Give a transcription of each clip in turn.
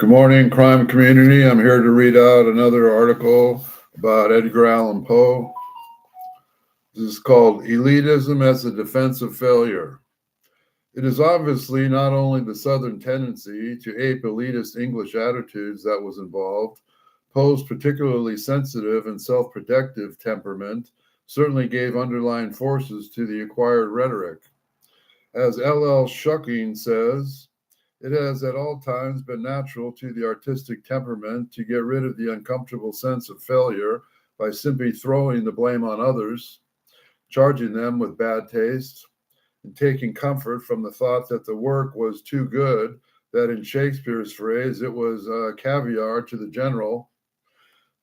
Good morning, crime community. I'm here to read out another article about Edgar Allan Poe. This is called Elitism as a Defense of Failure. It is obviously not only the Southern tendency to ape elitist English attitudes that was involved. Poe's particularly sensitive and self-protective temperament certainly gave underlying forces to the acquired rhetoric. As L.L. Shucking says, it has at all times been natural to the artistic temperament to get rid of the uncomfortable sense of failure by simply throwing the blame on others, charging them with bad taste, and taking comfort from the thought that the work was too good, that in Shakespeare's phrase, it was caviar to the general.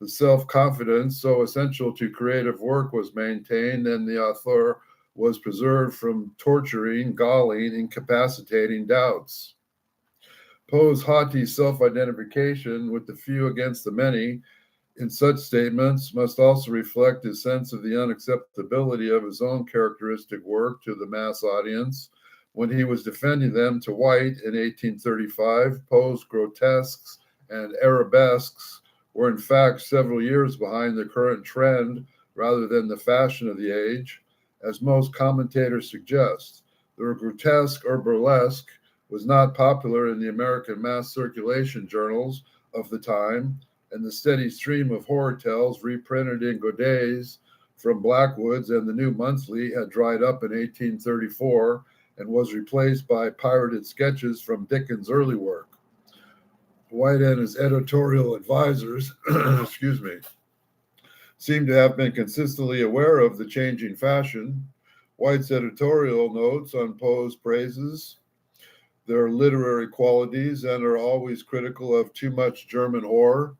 The self-confidence so essential to creative work was maintained, and the author was preserved from torturing, galling, incapacitating doubts. Poe's haughty self-identification with the few against the many in such statements must also reflect his sense of the unacceptability of his own characteristic work to the mass audience. When he was defending them to White in 1835, Poe's grotesques and arabesques were in fact several years behind the current trend rather than the fashion of the age. As most commentators suggest, the grotesque or burlesque was not popular in the American mass circulation journals of the time, and the steady stream of horror tales reprinted in Godet's from Blackwood's and the New Monthly had dried up in 1834 and was replaced by pirated sketches from Dickens' early work. White and his editorial advisors, seem to have been consistently aware of the changing fashion. White's editorial notes on Poe's praises their literary qualities and are always critical of too much German horror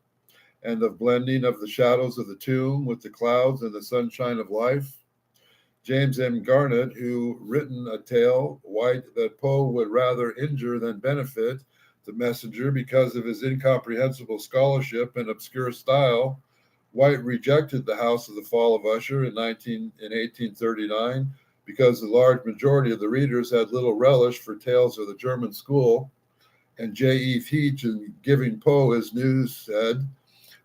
and of blending of the shadows of the tomb with the clouds and the sunshine of life. James M. Garnett, who written a tale, White, that Poe would rather injure than benefit the messenger because of his incomprehensible scholarship and obscure style. White rejected the House of the Fall of Usher in 1839 because the large majority of the readers had little relish for tales of the German school. And J.E. Feach, in giving Poe his news, said,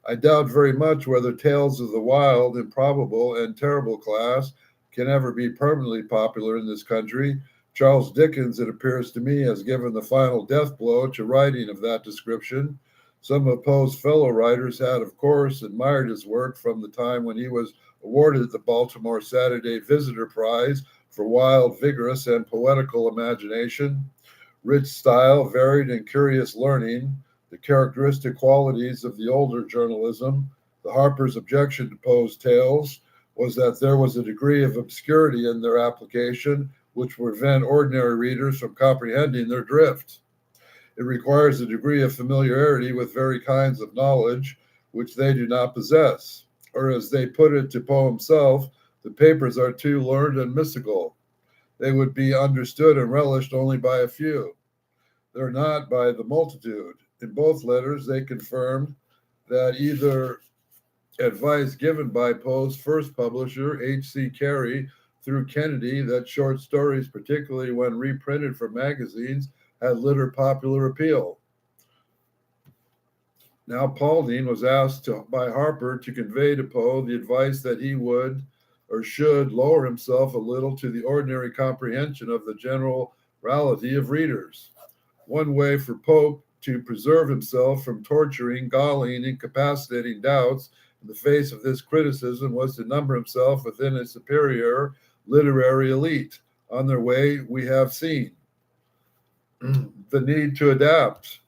"I doubt very much whether tales of the wild, improbable, and terrible class can ever be permanently popular in this country. Charles Dickens, it appears to me, has given the final death blow to writing of that description. Some of Poe's fellow writers had, of course, admired his work from the time when he was awarded the Baltimore Saturday Visitor Prize for wild, vigorous, and poetical imagination, rich style, varied and curious learning, the characteristic qualities of the older journalism. The Harper's objection to Poe's tales was that there was a degree of obscurity in their application which would prevent ordinary readers from comprehending their drift. It requires a degree of familiarity with very kinds of knowledge which they do not possess. Or as they put it to Poe himself, the papers are too learned and mystical. They would be understood and relished only by a few. They're not by the multitude." In both letters, they confirmed that either advice given by Poe's first publisher, H.C. Carey, through Kennedy, that short stories, particularly when reprinted from magazines, had little popular appeal. Now Paulding was asked by Harper to convey to Poe the advice that he would or should lower himself a little to the ordinary comprehension of the generality of readers. One way for Pope to preserve himself from torturing, galling, incapacitating doubts in the face of this criticism was to number himself within a superior literary elite. On their way, we have seen the need to adapt.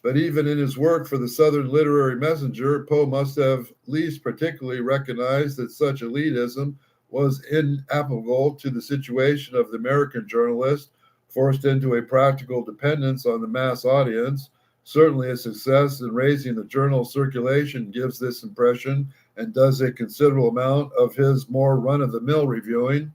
But even in his work for the Southern Literary Messenger, Poe must have least particularly recognized that such elitism was inapplicable to the situation of the American journalist, forced into a practical dependence on the mass audience. Certainly a success in raising the journal circulation gives this impression and does a considerable amount of his more run-of-the-mill reviewing.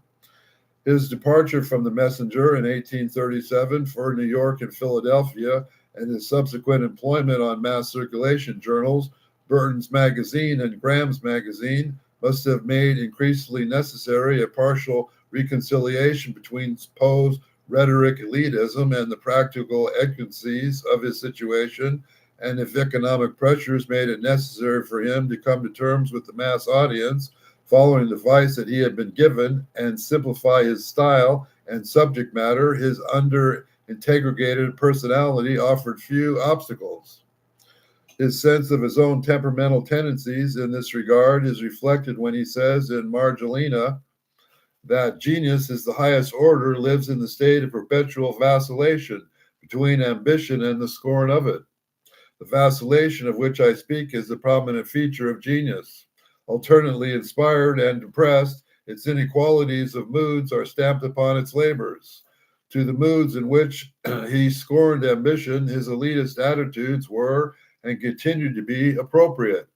His departure from the Messenger in 1837 for New York and Philadelphia and his subsequent employment on mass circulation journals, Burton's Magazine and Graham's Magazine, must have made increasingly necessary a partial reconciliation between Poe's rhetoric elitism and the practical exigencies of his situation, and if economic pressures made it necessary for him to come to terms with the mass audience, following the advice that he had been given, and simplify his style and subject matter, his under-integrated personality offered few obstacles. His sense of his own temperamental tendencies in this regard is reflected when he says in Margellina that genius is the highest order, lives in the state of perpetual vacillation between ambition and the scorn of it. The vacillation of which I speak is the prominent feature of genius. Alternately inspired and depressed, its inequalities of moods are stamped upon its labors. To the moods in which he scorned ambition, his elitist attitudes were and continued to be appropriate.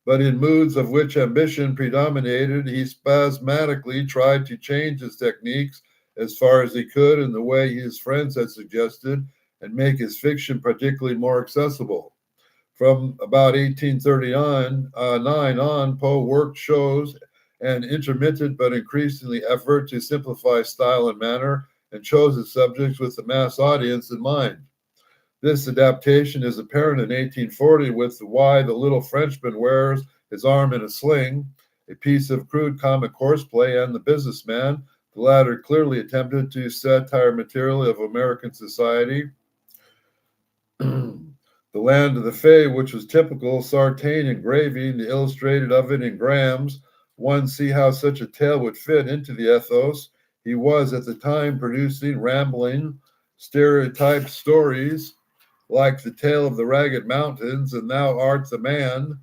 But in moods of which ambition predominated, he spasmodically tried to change his techniques as far as he could in the way his friends had suggested and make his fiction particularly more accessible. From about 1839 on, Poe worked shows an intermittent but increasingly effort to simplify style and manner and chose his subjects with the mass audience in mind. This adaptation is apparent in 1840 with Why the Little Frenchman Wears His Arm in a Sling, a piece of crude comic horseplay, and The Businessman, the latter clearly attempted to satire material of American society. The Land of the Fae, which was typical Sartain engraving, the illustrated of it in grams, one see how such a tale would fit into the ethos. He was at the time producing rambling, stereotyped stories like The Tale of the Ragged Mountains and Thou Art the Man.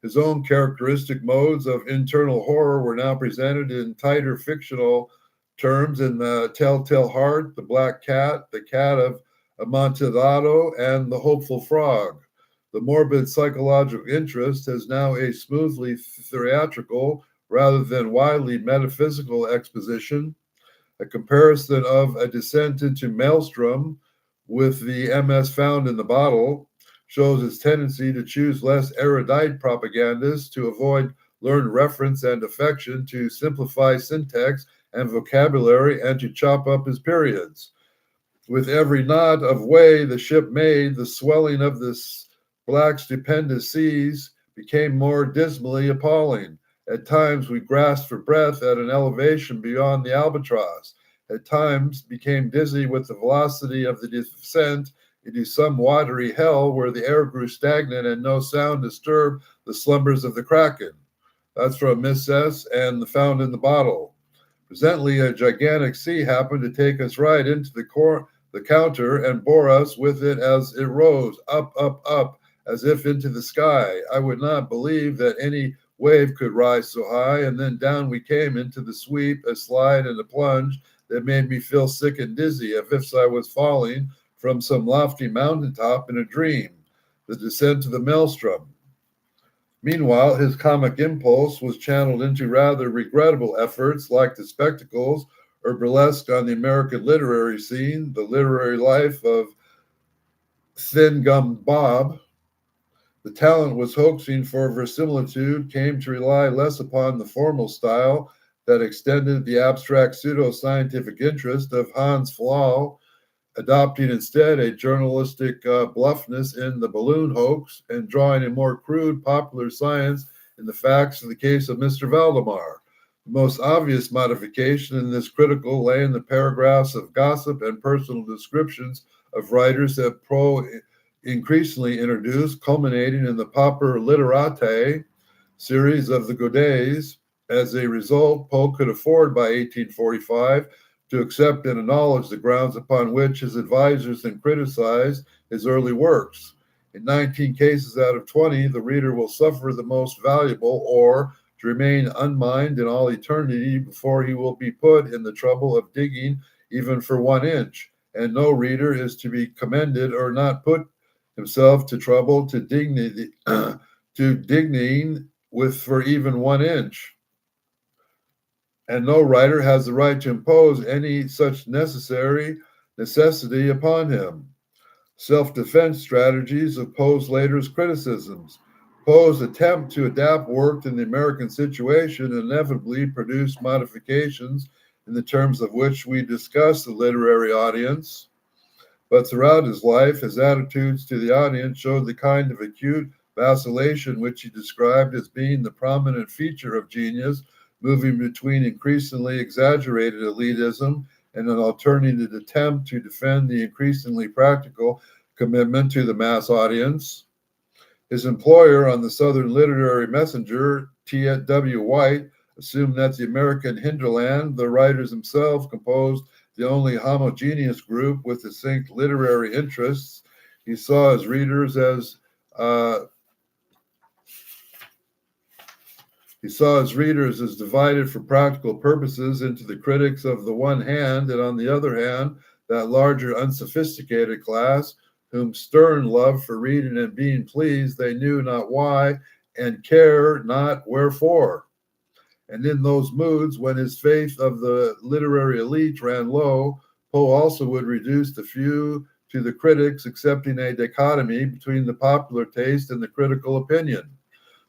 His own characteristic modes of internal horror were now presented in tighter fictional terms in The Telltale Heart, The Black Cat, The Cat of Amontillado, and The Hopeful Frog. The morbid psychological interest has now a smoothly theatrical rather than widely metaphysical exposition. A comparison of A Descent into Maelstrom with the MS found in the bottle shows his tendency to choose less erudite propagandists, to avoid learned reference and affection, to simplify syntax and vocabulary, and to chop up his periods. With every knot of way the ship made, the swelling of the black stupendous seas became more dismally appalling. At times we grasped for breath at an elevation beyond the albatross. At times became dizzy with the velocity of the descent into some watery hell where the air grew stagnant and no sound disturbed the slumbers of the kraken. That's from Miss S. and the Found in the Bottle. Presently, a gigantic sea happened to take us right into the counter and bore us with it as it rose, up, up, up, as if into the sky. I would not believe that any wave could rise so high, and then down we came into the sweep, a slide, and a plunge that made me feel sick and dizzy, as if I was falling from some lofty mountaintop in a dream, the descent to the maelstrom. Meanwhile, his comic impulse was channeled into rather regrettable efforts like The Spectacles or burlesque on the American literary scene, The Literary Life of Thin Gum Bob. The talent was hoaxing for verisimilitude, came to rely less upon the formal style that extended the abstract pseudo-scientific interest of Hans Flaul, adopting instead a journalistic bluffness in the balloon hoax and drawing a more crude popular science in the facts in the case of Mr. Valdemar. The most obvious modification in this critical lay in the paragraphs of gossip and personal descriptions of writers that Poe increasingly introduced, culminating in the Pauper Literate series of the Godets. As a result, Poe could afford by 1845 to accept and acknowledge the grounds upon which his advisors had criticized his early works. In 19 cases out of 20, the reader will suffer the most valuable, or to remain unmined in all eternity before he will be put in the trouble of digging even for 1 inch. And no reader is to be commended or not put himself to trouble to digging with for even 1 inch. And no writer has the right to impose any such necessity upon him. Self-defense strategies of Poe's later criticisms. Poe's attempt to adapt work in the American situation inevitably produced modifications in the terms of which we discuss the literary audience. But throughout his life, his attitudes to the audience showed the kind of acute vacillation which he described as being the prominent feature of genius, moving between increasingly exaggerated elitism and an alternative attempt to defend the increasingly practical commitment to the mass audience. His employer on the Southern Literary Messenger, T.W. White, assumed that the American hinterland, the writers themselves, composed the only homogeneous group with distinct literary interests. He saw his readers as divided for practical purposes into the critics of the one hand, and on the other hand, that larger unsophisticated class, whom stern love for reading and being pleased, they knew not why, and care not wherefore. And in those moods, when his faith of the literary elite ran low, Poe also would reduce the few to the critics, accepting a dichotomy between the popular taste and the critical opinion.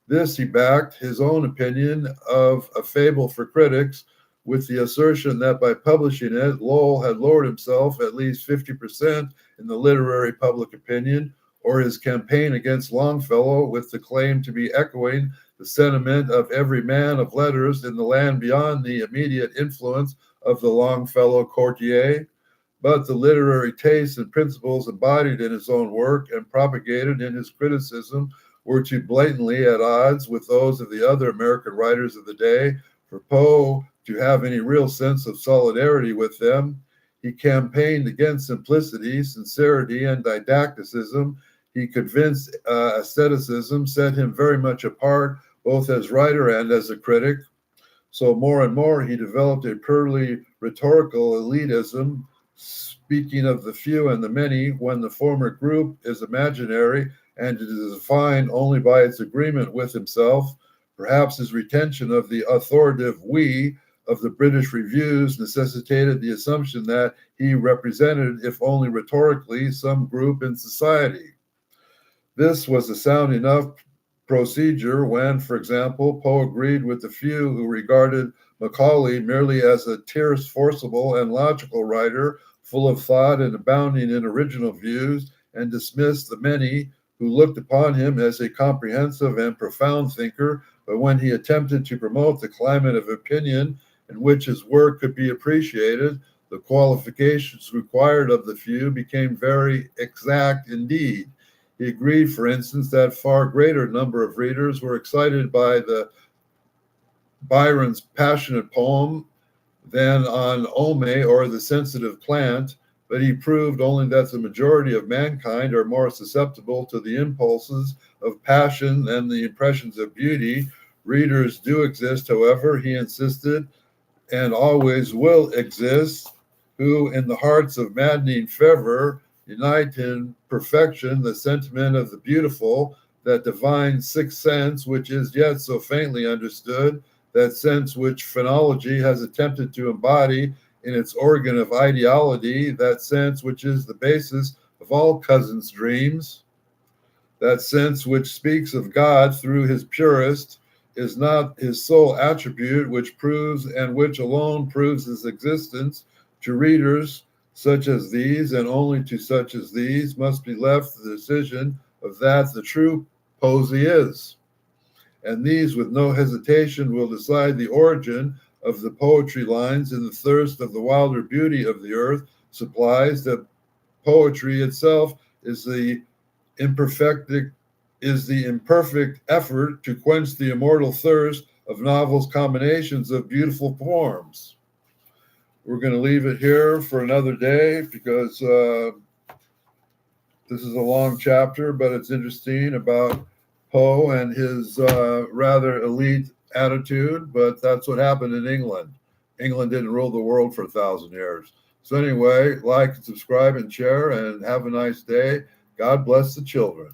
This he backed his own opinion of A Fable for Critics with the assertion that by publishing it, Lowell had lowered himself at least 50% in the literary public opinion, or his campaign against Longfellow with the claim to be echoing the sentiment of every man of letters in the land beyond the immediate influence of the Longfellow courtier. But the literary tastes and principles embodied in his own work and propagated in his criticism were too blatantly at odds with those of the other American writers of the day for Poe to have any real sense of solidarity with them. He campaigned against simplicity, sincerity, and didacticism. He convinced aestheticism set him very much apart, both as writer and as a critic. So more and more he developed a purely rhetorical elitism, speaking of the few and the many when the former group is imaginary and it is defined only by its agreement with himself. Perhaps his retention of the authoritative we of the British reviews necessitated the assumption that he represented, if only rhetorically, some group in society. This was a sound enough procedure when, for example, Poe agreed with the few who regarded Macaulay merely as a terse, forcible, and logical writer, full of thought and abounding in original views, and dismissed the many who looked upon him as a comprehensive and profound thinker. But when he attempted to promote the climate of opinion in which his work could be appreciated, the qualifications required of the few became very exact indeed. He agreed, for instance, that far greater number of readers were excited by Byron's passionate poem than on Ome or The Sensitive Plant, but he proved only that the majority of mankind are more susceptible to the impulses of passion than the impressions of beauty. Readers do exist, however, he insisted, and always will exist, who in the hearts of maddening fervor unite in perfection the sentiment of the beautiful, that divine sixth sense which is yet so faintly understood, that sense which phrenology has attempted to embody in its organ of ideality, that sense which is the basis of all cousins' dreams, that sense which speaks of God through his purest, is not his sole attribute, which proves and which alone proves his existence. To readers such as these, and only to such as these, must be left the decision of that the true poesy is. And these, with no hesitation, will decide the origin of the poetry lines in the thirst of the wilder beauty of the earth supplies, that poetry itself is the imperfect effort to quench the immortal thirst of novels' combinations of beautiful forms. We're going to leave it here for another day because this is a long chapter, but it's interesting about Poe and his rather elite attitude, but that's what happened in England. England didn't rule the world for 1,000 years. So anyway, like and subscribe and share, and have a nice day. God bless the children.